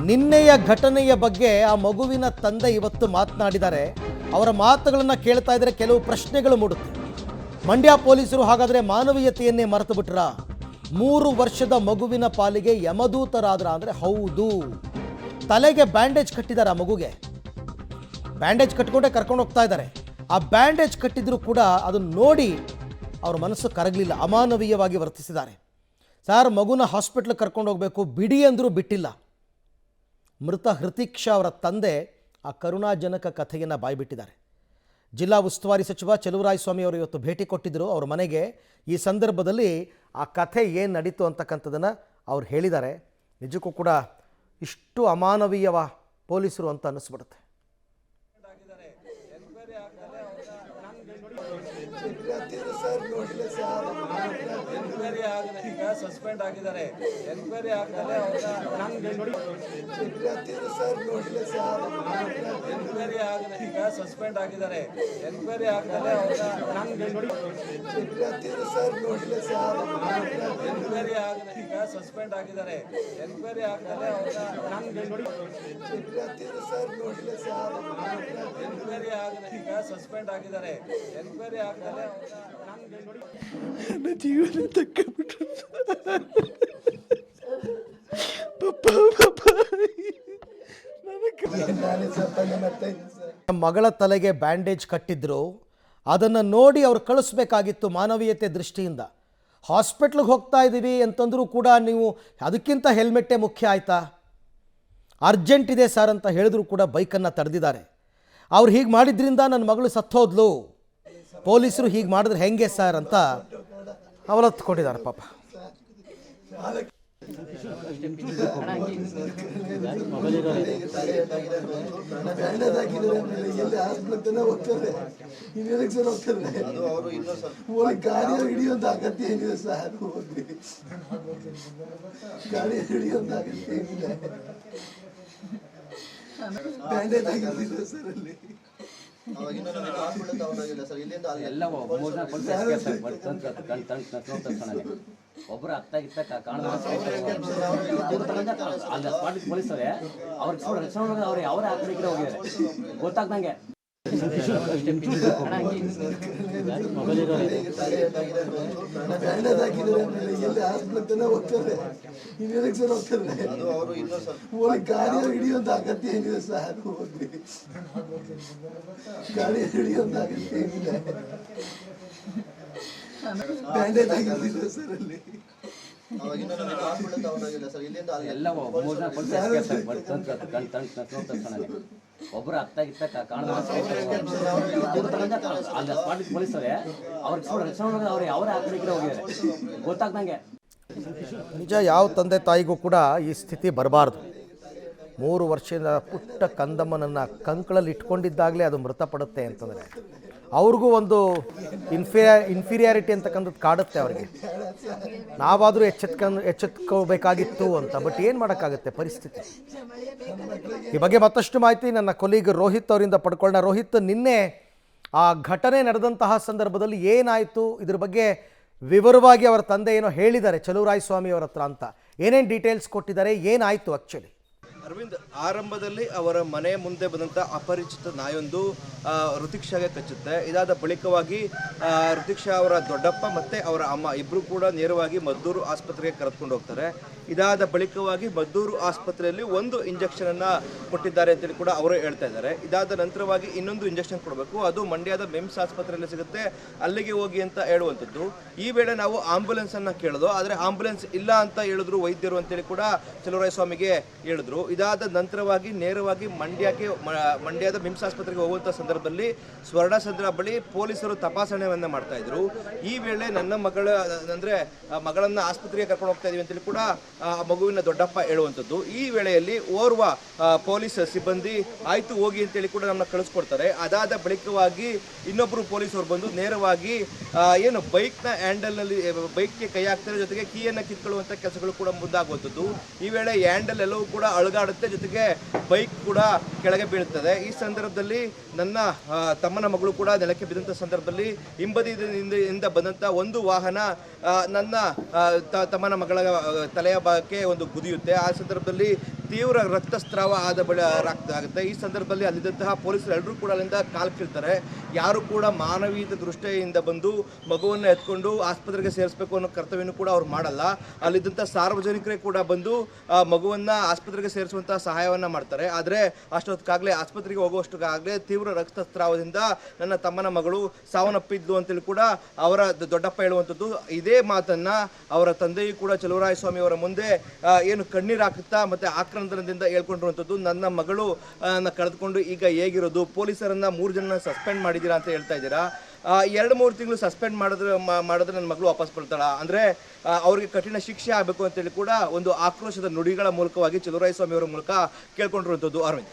ನಿನ್ನೆಯ ಘಟನೆಯ ಬಗ್ಗೆ ಆ ಮಗುವಿನ ತಂದೆ ಇವತ್ತು ಮಾತನಾಡಿದ್ದಾರೆ. ಅವರ ಮಾತುಗಳನ್ನು ಕೇಳ್ತಾ ಇದ್ದರೆ ಕೆಲವು ಪ್ರಶ್ನೆಗಳು ಮೂಡುತ್ತೆ. ಮಂಡ್ಯ ಪೊಲೀಸರು ಹಾಗಾದರೆ ಮಾನವೀಯತೆಯನ್ನೇ ಮರೆತು ಬಿಟ್ರ? 3 ವರ್ಷದ ಮಗುವಿನ ಪಾಲಿಗೆ ಯಮದೂತರಾದ್ರ ಅಂದರೆ ಹೌದು. ತಲೆಗೆ ಬ್ಯಾಂಡೇಜ್ ಕಟ್ಟಿದ್ದಾರೆ. ಆ ಮಗುಗೆ ಬ್ಯಾಂಡೇಜ್ ಕಟ್ಕೊಂಡೇ ಕರ್ಕೊಂಡು ಹೋಗ್ತಾ ಇದ್ದಾರೆ. ಆ ಬ್ಯಾಂಡೇಜ್ ಕಟ್ಟಿದ್ರು ಕೂಡ ಅದನ್ನು ನೋಡಿ ಅವ್ರ ಮನಸ್ಸು ಕರಗಲಿಲ್ಲ, ಅಮಾನವೀಯವಾಗಿ ವರ್ತಿಸಿದ್ದಾರೆ. ಸರ್, ಮಗುನ ಹಾಸ್ಪಿಟ್ಲಿಗೆ ಕರ್ಕೊಂಡು ಹೋಗಬೇಕು, ಬಿಡಿ ಅಂದರೂ ಬಿಟ್ಟಿಲ್ಲ. ಮೃತ ಹೃತಿಕ್ಷ ಅವರ ತಂದೆ ಆ ಕರುಣಾಜನಕ ಕಥೆಯನ್ನು ಬಾಯ್ಬಿಟ್ಟಿದ್ದಾರೆ. ಜಿಲ್ಲಾ ಉಸ್ತುವಾರಿ ಸಚಿವ ಚಲುವರಾಯಸ್ವಾಮಿ ಅವರು ಇವತ್ತು ಭೇಟಿ ಕೊಟ್ಟಿದ್ದರು ಅವರ ಮನೆಗೆ. ಈ ಸಂದರ್ಭದಲ್ಲಿ ಆ ಕಥೆ ಏನು ನಡೀತು ಅಂತಕ್ಕಂಥದ್ದನ್ನು ಅವ್ರು ಹೇಳಿದ್ದಾರೆ. ನಿಜಕ್ಕೂ ಕೂಡ ಇಷ್ಟು ಅಮಾನವೀಯವ ಪೊಲೀಸರು ಅಂತ ಅನ್ನಿಸ್ಬಿಡುತ್ತೆ. ಎನ್ಕ್ವೈರಿ ಆಗದೆ ಈಗ ಸಸ್ಪೆಂಡ್ ಆಗಿದ್ದಾರೆ. ಎನ್ಕ್ವೈರಿ ಆಗದೆ ಎನ್ಕ್ವೈರಿ ಆಗದೆ ಈಗ ಸಸ್ಪೆಂಡ್ ಆಗಿದ್ದಾರೆ. ಎನ್ಕ್ವೈರಿ ಆಗದೆ ಎನ್ಕ್ವೈರಿ ಆಗದೆ ಈಗ ಸಸ್ಪೆಂಡ್ ಆಗಿದ್ದಾರೆ. ಎನ್ಕ್ವೈರಿ ಆಗದೆ ಎನ್ಕ್ವೈರಿ ಆಗದೆ ಈಗ ಸಸ್ಪೆಂಡ್ ಆಗಿದ್ದಾರೆ. ಎನ್ಕ್ವೈರಿ ಆಗದೆ ನನ್ನ ಜೀವನ ತಕ್ಕೊಂಡ್ಬಿಟ್ರು. ಮಗಳ ತಲೆಗೆ ಬ್ಯಾಂಡೇಜ್ ಕಟ್ಟಿದ್ರು. ಅದನ್ನು ನೋಡಿ ಅವ್ರು ಕಳಿಸ್ಬೇಕಾಗಿತ್ತು ಮಾನವೀಯತೆ ದೃಷ್ಟಿಯಿಂದ. ಹಾಸ್ಪಿಟ್ಲಿಗೆ ಹೋಗ್ತಾ ಇದ್ದೀವಿ ಅಂತಂದರೂ ಕೂಡ ನೀವು ಅದಕ್ಕಿಂತ ಹೆಲ್ಮೆಟ್ಟೇ ಮುಖ್ಯ ಆಯಿತಾ? ಅರ್ಜೆಂಟ್ ಇದೆ ಸರ್ ಅಂತ ಹೇಳಿದ್ರು ಕೂಡ ಬೈಕನ್ನು ತಡೆದಿದ್ದಾರೆ. ಅವ್ರು ಹೀಗೆ ಮಾಡಿದ್ರಿಂದ ನನ್ನ ಮಗಳು ಸತ್ತೋದ್ಲು, ಪೊಲೀಸರು ಹೀಗೆ ಮಾಡಿದ್ರೆ ಹೆಂಗೆ ಸರ್ ಅಂತ ಅವಲತ್ಕೊಂಡಿದ್ದಾರೆ ಪಾಪ. ಹಿಡಿಯುವಂತ ಅಗತ್ಯ ಏನಿದೆ ಸರ್? ಗಾಡಿ ಹಿಡಿಯುವಂತ ಅಗತ್ಯ ಏನಿದೆ? ಬ್ಯಾಂಡೇಜ್ ಆಗಿಲ್ಲ ಸರ್ ಅಲ್ಲಿ. ಒಬ್ಬರು ಆಗ್ತಾಗಿತ್ತ ಪೊಲೀಸರೇ ಅವ್ರು ಅವರೇ ಆ ಕಡೆಗೆ ಹೋಗಿದ್ದಾರೆ ಗೊತ್ತಾಗ್ದಂಗೆ. ಗಾಡಿ ಹಿಡಿಯುವಂತ ಅಗತ್ಯ ಏನಿದೆ ಸರ್? ಗಾಡಿ ಹಿಡಿಯುವಂತ ಅಗತ್ಯ ಏನಿದೆ? ಬ್ಯಾಂಡೇಜ್ ಆಗಿಲ್ಲ ಸರ್ ಅಲ್ಲಿ. ಎಲ್ಲ ಒಬ್ಬರು ಆಗ್ತಾಗಿತ್ತ ಪೊಲೀಸರೇ ಅವ್ರು ಅವರೇ ಆ ಕಡೆಗೆ ಹೋಗಿದ್ದಾರೆ ಗೊತ್ತಾಗ್ದಂಗೆ. ನಿಜ, ಯಾವ ತಂದೆ ತಾಯಿಗೂ ಕೂಡ ಈ ಸ್ಥಿತಿ ಬರಬಾರ್ದು. 3 ವರ್ಷದ ಪುಟ್ಟ ಕಂದಮ್ಮನನ್ನು ಕಂಕಳಲ್ಲಿ ಇಟ್ಕೊಂಡಿದ್ದಾಗಲೇ ಅದು ಮೃತಪಡುತ್ತೆ ಅಂತಂದರೆ ಅವ್ರಿಗೂ ಒಂದು ಇನ್ಫೀರಿಯಾರಿಟಿ ಅಂತಕ್ಕಂಥದ್ದು ಕಾಡುತ್ತೆ ಅವರಿಗೆ. ನಾವಾದರೂ ಎಚ್ಚೆತ್ಕೋಬೇಕಾಗಿತ್ತು ಅಂತ. ಬಟ್ ಏನು ಮಾಡೋಕ್ಕಾಗುತ್ತೆ ಪರಿಸ್ಥಿತಿ. ಈ ಬಗ್ಗೆ ಮತ್ತಷ್ಟು ಮಾಹಿತಿ ನನ್ನ ಕೊಲೀಗ್ ರೋಹಿತ್ ಅವರಿಂದ ಪಡ್ಕೊಳ್ಳೋಣ. ರೋಹಿತ್, ನಿನ್ನೆ ಆ ಘಟನೆ ನಡೆದಂತಹ ಸಂದರ್ಭದಲ್ಲಿ ಏನಾಯಿತು, ಇದ್ರ ಬಗ್ಗೆ ವಿವರವಾಗಿ ಅವರ ತಂದೆ ಏನೋ ಹೇಳಿದ್ದಾರೆ ಚಲುವರಾಯಸ್ವಾಮಿ ಅವರ ಹತ್ರ ಅಂತ. ಏನೇನು ಡೀಟೇಲ್ಸ್ ಕೊಟ್ಟಿದ್ದಾರೆ, ಏನಾಯಿತು ಆ್ಯಕ್ಚುಲಿ? ಅರವಿಂದ್, ಆರಂಭದಲ್ಲಿ ಅವರ ಮನೆ ಮುಂದೆ ಬಂದಂಥ ಅಪರಿಚಿತ ನಾಯೊಂದು ಋತಿಕ್ಷಾಗೆ ಕಚ್ಚುತ್ತೆ. ಇದಾದ ಬಳಿಕವಾಗಿ ಋತಿಕ್ಷಾ ಅವರ ದೊಡ್ಡಪ್ಪ ಮತ್ತು ಅವರ ಅಮ್ಮ ಇಬ್ಬರು ಕೂಡ ನೇರವಾಗಿ ಮದ್ದೂರು ಆಸ್ಪತ್ರೆಗೆ ಕರೆದುಕೊಂಡು ಹೋಗ್ತಾರೆ. ಇದಾದ ಬಳಿಕವಾಗಿ ಮದ್ದೂರು ಆಸ್ಪತ್ರೆಯಲ್ಲಿ ಒಂದು ಇಂಜೆಕ್ಷನನ್ನು ಕೊಟ್ಟಿದ್ದಾರೆ ಅಂತೇಳಿ ಕೂಡ ಅವರು ಹೇಳ್ತಾ ಇದ್ದಾರೆ. ಇದಾದ ನಂತರವಾಗಿ ಇನ್ನೊಂದು ಇಂಜೆಕ್ಷನ್ ಕೊಡಬೇಕು, ಅದು ಮಂಡ್ಯದ ಮಿಮ್ಸ್ ಆಸ್ಪತ್ರೆಯಲ್ಲಿ ಸಿಗುತ್ತೆ, ಅಲ್ಲಿಗೆ ಹೋಗಿ ಅಂತ ಹೇಳುವಂಥದ್ದು. ಈ ವೇಳೆ ನಾವು ಆಂಬುಲೆನ್ಸನ್ನು ಕೇಳಿದ್ವು, ಆದರೆ ಆಂಬುಲೆನ್ಸ್ ಇಲ್ಲ ಅಂತ ಹೇಳಿದ್ರು ವೈದ್ಯರು ಅಂತೇಳಿ ಕೂಡ ಚಲುವರಾಯಸ್ವಾಮಿಗೆ ಹೇಳಿದ್ರು. ಇದಾದ ನಂತರವಾಗಿ ನೇರವಾಗಿ ಮಂಡ್ಯದ ಮಿಮ್ಸ್ ಆಸ್ಪತ್ರೆಗೆ ಹೋಗುವಂಥ ಸಂದರ್ಭದಲ್ಲಿ ಸ್ವರ್ಣಸಂದ್ರ ಬಳಿ ಪೊಲೀಸರು ತಪಾಸಣೆಯನ್ನು ಮಾಡ್ತಾ ಇದ್ರು. ಈ ವೇಳೆ ನನ್ನ ಮಗಳನ್ನ ಆಸ್ಪತ್ರೆಗೆ ಕರ್ಕೊಂಡು ಹೋಗ್ತಾ ಇದೀವಿ ಅಂತೇಳಿ ಕೂಡ ಆ ಮಗುವಿನ ದೊಡ್ಡಪ್ಪ ಹೇಳುವಂಥದ್ದು. ಈ ವೇಳೆಯಲ್ಲಿ ಓರ್ವ ಪೊಲೀಸ್ ಸಿಬ್ಬಂದಿ ಆಯ್ತು ಹೋಗಿ ಅಂತೇಳಿ ಕೂಡ ನಮ್ಮನ್ನ ಕಳಿಸ್ಕೊಡ್ತಾರೆ. ಅದಾದ ಬಳಿಕವಾಗಿ ಇನ್ನೊಬ್ಬರು ಪೊಲೀಸರು ಬಂದು ನೇರವಾಗಿ ಏನು ಬೈಕ್ನ ಹ್ಯಾಂಡಲ್ನಲ್ಲಿ ಬೈಕ್ಗೆ ಕೈ ಹಾಕ್ತಾರೆ, ಜೊತೆಗೆ ಕೀಯನ್ನು ಕಿತ್ಕೊಳ್ಳುವಂಥ ಕೆಲಸಗಳು ಕೂಡ ಮುಂದಾಗುವಂಥದ್ದು. ಈ ವೇಳೆ ಹ್ಯಾಂಡಲ್ ಎಲ್ಲವೂ ಕೂಡ ಅಳುಗಾಡುತ್ತೆ, ಜೊತೆಗೆ ಬೈಕ್ ಕೂಡ ಕೆಳಗೆ ಬೀಳುತ್ತದೆ. ಈ ಸಂದರ್ಭದಲ್ಲಿ ನನ್ನ ತಮ್ಮನ ಮಗಳು ಕೂಡ ನೆಲಕ್ಕೆ ಬಿದ್ದಂಥ ಸಂದರ್ಭದಲ್ಲಿ ಹಿಂಬದಿಯಿಂದ ಬಂದಂಥ ಒಂದು ವಾಹನ ನನ್ನ ತಮ್ಮನ ಮಗಳ ತಲೆಯ ಭಾಗಕ್ಕೆ ಒಂದು ಗುದಿಯುತ್ತೆ. ಆ ಸಂದರ್ಭದಲ್ಲಿ ತೀವ್ರ ರಕ್ತಸ್ರಾವ ಆಗುತ್ತೆ. ಈ ಸಂದರ್ಭದಲ್ಲಿ ಅಲ್ಲಿದ್ದಂತಹ ಪೊಲೀಸರು ಎಲ್ಲರೂ ಕೂಡ ಅಲ್ಲಿಂದ ಕಾಲು ಕೀಳ್ತಾರೆ. ಯಾರು ಕೂಡ ಮಾನವೀಯತೆ ದೃಷ್ಟಿಯಿಂದ ಬಂದು ಮಗುವನ್ನು ಎತ್ಕೊಂಡು ಆಸ್ಪತ್ರೆಗೆ ಸೇರಿಸಬೇಕು ಅನ್ನೋ ಕರ್ತವ್ಯನೂ ಕೂಡ ಅವ್ರು ಮಾಡಲ್ಲ. ಅಲ್ಲಿದ್ದಂಥ ಸಾರ್ವಜನಿಕರೇ ಕೂಡ ಬಂದು ಮಗುವನ್ನು ಆಸ್ಪತ್ರೆಗೆ ಸೇರಿಸುವಂಥ ಸಹಾಯವನ್ನು ಮಾಡ್ತಾರೆ. ಆದರೆ ಅಷ್ಟೊತ್ತಿಗಾಗಲೇ ಆಸ್ಪತ್ರೆಗೆ ಹೋಗುವಷ್ಟಕ್ಕಾಗಲೇ ತೀವ್ರ ರಕ್ತಸ್ರಾವದಿಂದ ನನ್ನ ತಮ್ಮನ ಮಗಳು ಸಾವನ್ನಪ್ಪಿದ್ಲು ಅಂತೇಳಿ ಕೂಡ ಅವರ ದೊಡ್ಡಪ್ಪ ಹೇಳುವಂಥದ್ದು. ಇದೇ ಮಾತನ್ನ ಅವರ ತಂದೆಯೂ ಕೂಡ ಚಲುವರಾಯಸ್ವಾಮಿ ಅವರ ಮುಂದೆ ಏನು ಕಣ್ಣೀರು ಹಾಕುತ್ತಾ ಮತ್ತೆ ಆಕ್ರಂದನದಿಂದ ಹೇಳ್ಕೊಂಡಿರುವಂಥದ್ದು. ನನ್ನ ಮಗಳು ಕಳೆದುಕೊಂಡು ಈಗ ಹೇಗಿರೋದು, ಪೊಲೀಸರನ್ನ 3 ಜನ ಸಸ್ಪೆಂಡ್ ಮಾಡಿದ್ದೀರಾ ಅಂತ ಹೇಳ್ತಾ ಇದ್ದೀರಾ. 2-3 ತಿಂಗಳು ಸಸ್ಪೆಂಡ್ ಮಾಡಿದ್ರೆ ನನ್ನ ಮಗಳು ವಾಪಸ್ ಬರ್ತಾಳ, ಅಂದರೆ ಅವ್ರಿಗೆ ಕಠಿಣ ಶಿಕ್ಷೆ ಆಗಬೇಕು ಅಂತೇಳಿ ಕೂಡ ಒಂದು ಆಕ್ರೋಶದ ನುಡಿಗಳ ಮೂಲಕವಾಗಿ ಚಲುವರಾಯಸ್ವಾಮಿ ಅವರ ಮೂಲಕ ಕೇಳ್ಕೊಂಡಿರುವಂಥದ್ದು. ಅರವಿಂದ್.